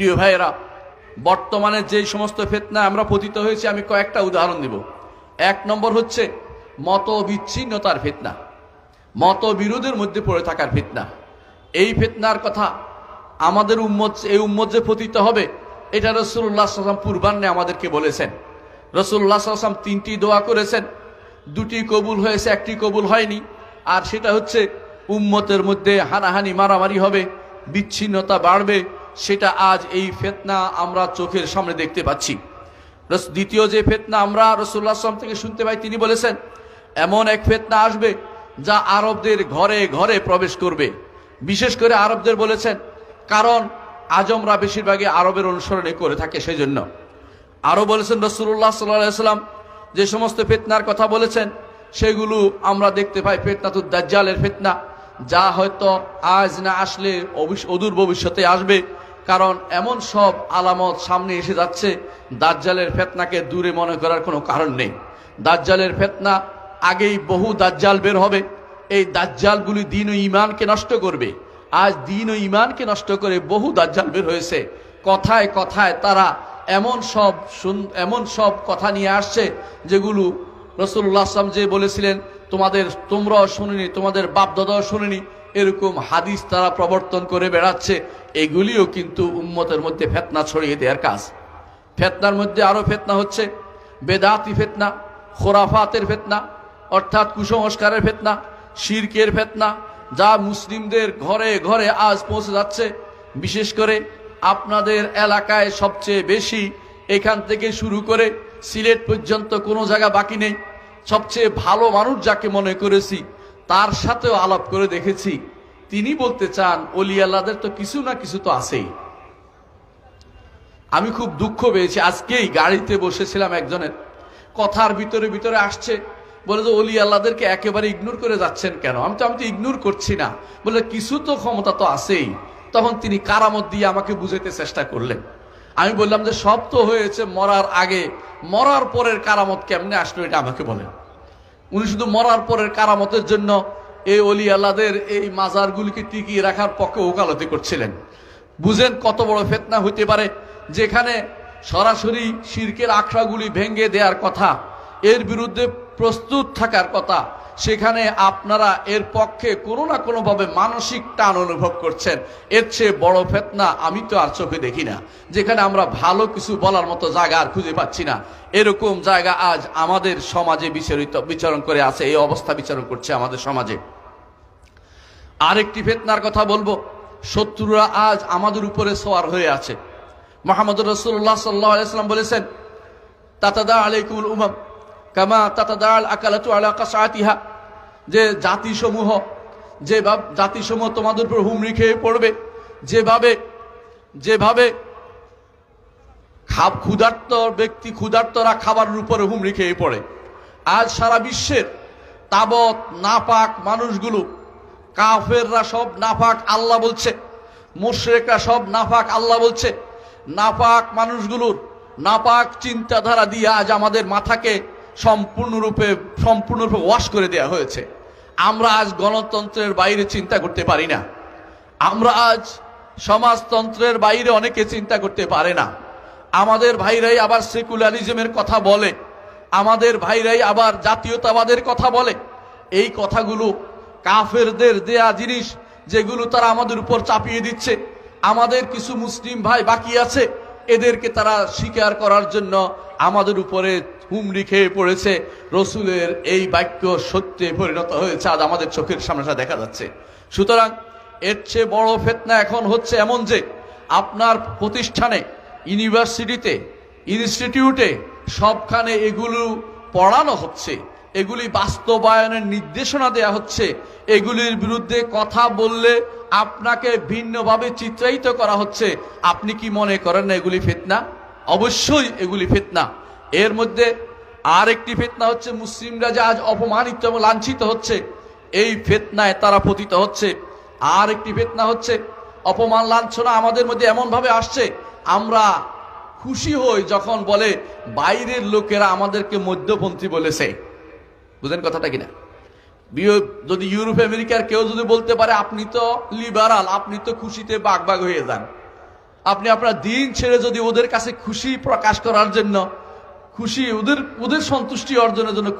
প্রিয় ভাইয়েরা, বর্তমানে যে সমস্ত ফিতনা আমরা পতিত হয়েছি, আমি কয়েকটা উদাহরণ দিব। এক নম্বর হচ্ছে মত বিচ্ছিন্নতার ফিতনা, মতবিরোধের মধ্যে পড়ে থাকার ফিতনা। এই ফিতনার কথা আমাদের এই উম্মত যে পতিত হবে, এটা রাসূলুল্লাহ সাল্লাল্লাহু আলাইহি ওয়াসাল্লাম পূর্বান্নে আমাদেরকে বলেছেন। রাসূলুল্লাহ সাল্লাল্লাহু আলাইহি ওয়াসাল্লাম 3টি দোয়া করেছেন, 2টি কবুল হয়েছে, 1টি কবুল হয়নি। আর সেটা হচ্ছে উম্মতের মধ্যে হানাহানি মারামারি হবে, বিচ্ছিন্নতা বাড়বে। সেটা আজ এই ফিতনা আমরা চোখের সামনে দেখতে পাচ্ছি। দ্বিতীয় যে ফিতনা আমরা রাসূলুল্লাহ সাল্লাল্লাহু আলাইহি ওয়াসাল্লাম থেকে শুনতে পাই, তিনি বলেছেন এমন এক ফিতনা আসবে যা আরবদের ঘরে ঘরে প্রবেশ করবে। বিশেষ করে আরবদের বলেছেন, কারণ আজমরা বেশিরভাগই আরবের অনুসরণে করে থাকে, সেজন্য। আরও বলেছেন রাসূলুল্লাহ সাল্লাল্লাহু আলাইহি ওয়াসাল্লাম যে সমস্ত ফিতনার কথা বলেছেন, সেগুলো আমরা দেখতে পাই ফিতনাতুদ দাজ্জালের ফিতনা, যা হয়তো আজ না আসলে অদূর ভবিষ্যতে আসবে। কারণ এমন সব আলামত সামনে এসে যাচ্ছে, দাজ্জালের ফিতনাকে দূরে মনে করার কোনো কারণ নেই। দাজ্জালের ফিতনা আগেই বহু দাজ্জাল বের হবে। এই দাজ্জালগুলি দ্বীন ও ঈমানকে নষ্ট করবে। আজ দ্বীন ও ঈমানকে নষ্ট করে বহু দাজ্জাল বের হয়েছে। কথায় কথায় তারা এমন সব কথা নিয়ে আসছে, যেগুলো রাসূলুল্লাহ সাল্লাল্লাহু আলাইহি ওয়াসাল্লাম যে বলেছিলেন তোমরাও শুনিনি, তোমাদের বাপ দাদাও শুনিনি, এরকম হাদিস তারা প্রবর্তন করে বেড়াচ্ছে। এগুলিও কিন্তু উম্মতের মধ্যে ফিতনা ছড়িয়ে দেওয়ার কাজ। ফিতনার মধ্যে আরো ফিতনা হচ্ছে বেদাতি ফিতনা, খোরাফাতের ফিতনা, অর্থাৎ কুসংস্কারের ফিতনা, শিরকের ফিতনা, যা মুসলিমদের ঘরে ঘরে আজ পৌঁছে যাচ্ছে। বিশেষ করে আপনাদের এলাকায় সবচেয়ে বেশি, এখান থেকে শুরু করে সিলেট পর্যন্ত কোনো জায়গা বাকি নেই। সবচেয়ে ভালো মানুষ যাকে মনে করেছি, তার সাথেও আলাপ করে দেখেছি, তিনি বলতে চান ওলি আল্লাহদের তো কিছু না কিছু তো আছেই। আমি খুব দুঃখ পেয়েছি, আজকেই গাড়িতে বসেছিলাম, একজনের কথার ভিতরে ভিতরে আসছে, বলে যে ওলি আল্লাহদেরকে একেবারে ইগনোর করে যাচ্ছেন কেন? আমি তো ইগনোর করছি না, বলে কিছু তো ক্ষমতা তো আছেই। তখন তিনি কারামত দিয়ে আমাকে বুঝাইতে চেষ্টা করলেন। আমি বললাম যে সব তো হয়েছে মরার আগে, মরার পরের কারামত কেমনে আসলো এটা আমাকে বলেন। উনি শুধু মরার পরের কারামতের জন্য এই ওলি আল্লাহদের এই মাজারগুলিকে টিকিয়ে রাখার পক্ষে ওকালতি করছিলেন। বুঝেন কত বড় ফিতনা হতে পারে, যেখানে সরাসরি শিরকের আখড়াগুলি ভেঙে দেওয়ার কথা, এর বিরুদ্ধে প্রস্তুত থাকার কথা, সেখানে আপনারা এর পক্ষে কোনো না কোনোভাবে মানসিক টান অনুভব করছেন। এর চেয়ে বড় ফিতনা আমি তো আর চোখে দেখি না, যেখানে আমরা ভালো কিছু বলার মতো জায়গা আর খুঁজে পাচ্ছি না। এরকম জায়গা আজ আমাদের সমাজে বিচরণ করে আছে, এই অবস্থা বিচরণ করছে আমাদের সমাজে। আরেকটি ফিতনার কথা বলবো, শত্রুরা আজ আমাদের উপরে সওয়ার হয়ে আছে। মুহাম্মদুর রাসূলুল্লাহ সাল্লাল্লাহু আলাইহি ওয়াসাল্লাম বলেছেন, তাতাদা আলাইকুমুল উমাম কামা তাতাদাল আকালাতু আলা কাসআতিহা, যে জাতিসমূহ তোমাদের উপর হুমড়ি খেয়ে পড়বে, যেভাবে ক্ষুধার্তরা খাবারের উপরে হুমড়ি খেয়ে পড়ে। আজ সারা বিশ্বের তাবৎ নাপাক মানুষগুলো, কাফেররা সব নাপাক আল্লাহ বলছে, মুশরিকরা সব নাপাক আল্লাহ বলছে। নাপাক মানুষগুলোর নাপাক চিন্তাধারা দিয়ে আজ আমাদের মাথাকে সম্পূর্ণরূপে ওয়াশ করে দেয়া হয়েছে। আমরা আজ গণতন্ত্রের বাইরে চিন্তা করতে পারি না। আমরা আজ সমাজতন্ত্রের বাইরে অনেকে চিন্তা করতে পারে না। আমাদের ভাইরাই আবার সেকুলারিজমের কথা বলে, আমাদের ভাইরাই আবার জাতীয়তাবাদের কথা বলে। এই কথাগুলো কাফেরদের দেয়া জিনিস, যেগুলো তারা আমাদের উপর চাপিয়ে দিচ্ছে। আমাদের কিছু মুসলিম ভাই বাকি আছে, এদেরকে তারা স্বীকার করার জন্য আমাদের উপরে হুমড়ি খেয়ে পড়েছে। রসুলের এই বাক্য সত্যে পরিণত হয়েছে, আজ আমাদের চোখের সামনে দেখা যাচ্ছে। সুতরাং এর চেয়ে বড় ফিতনা এখন হচ্ছে এমন যে আপনার প্রতিষ্ঠানে, ইউনিভার্সিটিতে, ইনস্টিটিউটে সবখানে এগুলো পড়ানো হচ্ছে, এগুলি বাস্তবায়নের নির্দেশনা দেয়া হচ্ছে। এগুলির বিরুদ্ধে কথা বললে আপনাকে ভিন্নভাবে চিত্রায়িত করা হচ্ছে। আপনি কি মনে করেন না এগুলি ফিতনা? অবশ্যই এগুলি ফিতনা। এর মধ্যে আরেকটি ফিতনা হচ্ছে মুসলিমরা যে আজ অপমানিত এবং লাঞ্ছিত হচ্ছে, এই ফিতনায় তারা পতিত হচ্ছে। আরেকটি ফিতনা হচ্ছে অপমান লাঞ্ছনা আমাদের মধ্যে এমন ভাবে আসছে, আমরা খুশি হই যখন বলে বাইরের লোকেরা আমাদেরকে মধ্যপন্থী বলেছে। বুঝেন কথাটা কিনা? যদি ইউরোপ আমেরিকার কেউ যদি বলতে পারে আপনি তো লিবারাল, আপনি তো খুশিতে বাগ হয়ে যান। আপনি আপনার দিন ছেড়ে যদি ওদের কাছে খুশি প্রকাশ করার জন্য, খুশি ওদের সন্তুষ্টি অর্জনের জন্য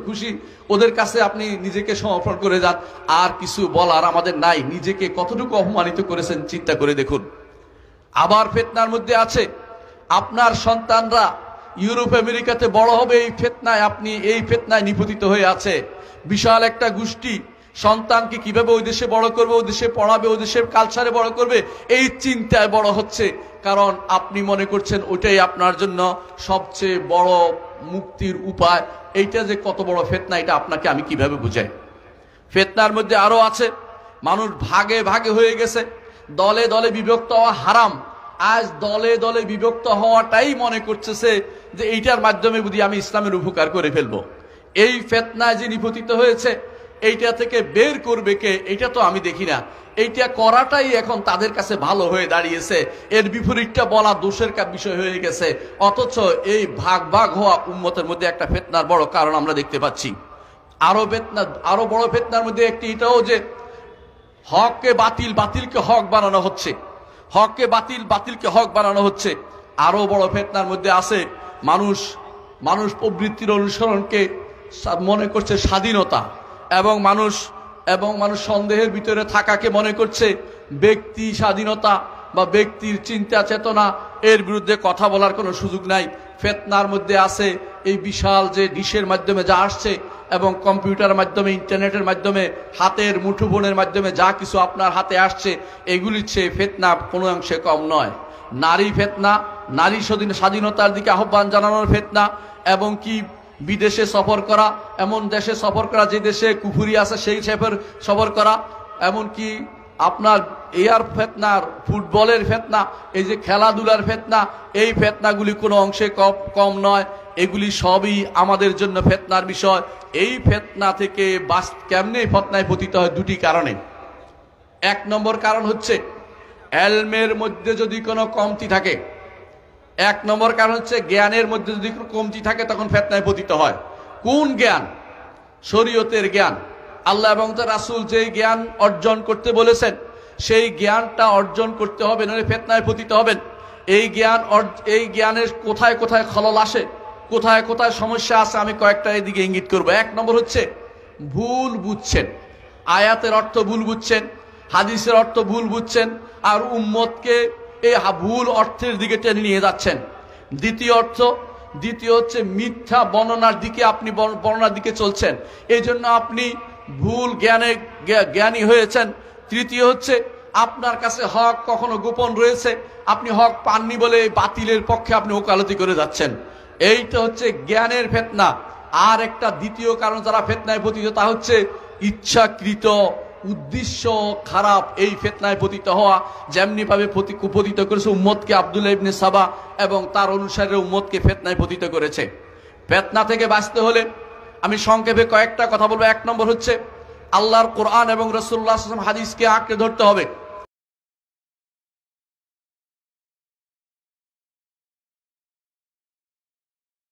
খুশি ওদের কাছে আপনি নিজেকে সমর্পণ করে যান, আর কিছু বলার আমাদের নাই। নিজেকে কতটুকু অপমানিত করেছেন চিন্তা করে দেখুন। আবার ফিতনার মধ্যে আছে আপনার সন্তানরা ইউরোপ আমেরিকাতে বড় হবে, এই ফিতনায় আপনি এই ফিতনায় নিপতিত হয়ে আছে। বিশাল একটা গোষ্ঠী সন্তানকে কিভাবে ওই দেশে বড় করবে, ওই দেশে পড়াবে, ওই দেশের কালচারে বড় করবে, এই চিন্তায় বড় হচ্ছে। কারণ আপনি মনে করছেন ওইটাই আপনার জন্য সবচেয়ে বড় মুক্তির উপায়। এইটা যে কত বড় ফিতনা, এটা আপনাকে আমি কিভাবে বুঝাই। ফিতনার মধ্যে আরো আছে মানুষ ভাগে ভাগে হয়ে গেছে, দলে দলে বিভক্ত হওয়া হারাম। আজ দলে দলে বিভক্ত হওয়াটাই মনে করতেছে যে এইটার মাধ্যমে বুঝি আমি ইসলামের উপকার করে ফেলবো। এই ফিতনায় যে নিপতিত হয়েছে, এইটা থেকে বের করবে কে, এটা তো আমি দেখি না। এইটা করাটাই এখন তাদের কাছে ভালো হয়ে দাঁড়িয়েছে, এর বিপরীতটা বলা দোষের বিষয় হয়ে গেছে। অথচ এই ভাগ ভাগ হওয়া উম্মতের মধ্যে একটা ফিতনার বড় কারণ আমরা দেখতে পাচ্ছি। আরো বড় ফিতনার মধ্যে একটি এটাও যে হককে বাতিল, বাতিলকে হক বানানো হচ্ছে, হককে বাতিল, বাতিলকে হক বানানো হচ্ছে। আরো বড় ফিতনার মধ্যে আছে মানুষ প্রবৃত্তির অনুসরণকে মনে করছে স্বাধীনতা, এবং মানুষ সন্দেহের ভিতরে থাকাকে মনে করছে ব্যক্তি স্বাধীনতা বা ব্যক্তির চিন্তা চেতনা, এর বিরুদ্ধে কথা বলার কোনো সুযোগ নাই। ফিতনার মধ্যে আছে এই বিশাল যে ডিশের মাধ্যমে যা আসছে, এবং কম্পিউটারের মাধ্যমে, ইন্টারনেটের মাধ্যমে, হাতের মুঠোফোনের মাধ্যমে যা কিছু আপনার হাতে আসছে, এগুলির চেয়ে ফিতনা কোনো অংশে কম নয়। নারী ফিতনা, নারী স্বাধীনতার দিকে আহ্বান জানানোর ফিতনা, এবং কি বিদেশে সফর করা, এমন দেশে সফর করা যে দেশে কুফুরি আছে সেই সফর করা, এমনকি আপনার এয়ার ফিতনার, ফুটবলের ফিতনা, এই যে খেলাধুলার ফিতনা, এই ফিতনাগুলি কোনো অংশে কম নয়। এগুলি সবই আমাদের জন্য ফিতনার বিষয়। এই ফিতনা থেকে কেমনে ফিতনায় পতিত হয় দুটি কারণে। এক নম্বর কারণ হচ্ছে ইলমের মধ্যে যদি কোনো কমতি থাকে, এক নম্বর কারণ হচ্ছে জ্ঞানের মধ্যে যদি কোনো কমতি থাকে, তখন ফিতনায় পতিত হয়। কোন জ্ঞান? শরীয়তের জ্ঞান। আল্লাহ এবং তার রাসূল যেই জ্ঞান অর্জন করতে বলেছেন, সেই জ্ঞানটা অর্জন করতে হবে, নইলে ফিতনায় পতিত হবেন। এই জ্ঞানের কোথায় কোথায় খলল আসে, কোথায় কোথায় সমস্যা আছে, আমি কয়েকটা এদিকে ইঙ্গিত করব। এক নম্বর হচ্ছে ভুল বুঝছেন, আয়াতের অর্থ ভুল বুঝছেন, হাদিসের অর্থ ভুল বুঝছেন, আর উম্মতকে এই ভুল অর্থের দিকে টেনে নিয়ে যাচ্ছেন। দ্বিতীয় হচ্ছে মিথ্যা বর্ণনার দিকে আপনি বর্ণনার দিকে চলছেন, এই জন্য আপনি ভুল জ্ঞানী হয়েছেন। তৃতীয় হচ্ছে আপনার কাছে হক কখনো গোপন রয়েছে, আপনি হক পাননি বলে বাতিলের পক্ষে আপনি ওকালতি করে যাচ্ছেন। এইটা হচ্ছে জ্ঞানের ফিতনা। আর একটা দ্বিতীয় কারণ যারা ফিতনায় পতিত, তা হচ্ছে ইচ্ছাকৃত উদ্দেশ্য খারাপ এই ফিতনায় পতিত হওয়া। যেমনি ভাবে পতিত করেছে উম্মতকে আব্দুল্লাহ ইবনে সাবা এবং তার অনুসারীরা উম্মতকে ফিতনায় পতিত করেছে। ফিতনা থেকে বাঁচতে হলে আমি সংক্ষেপে কয়েকটা কথা বলবো। এক নম্বর হচ্ছে আল্লাহর কোরআন এবং রাসূলুল্লাহ সাল্লাল্লাহু আলাইহি ওয়াসাল্লাম হাদিসকে আঁকড়ে ধরতে হবে।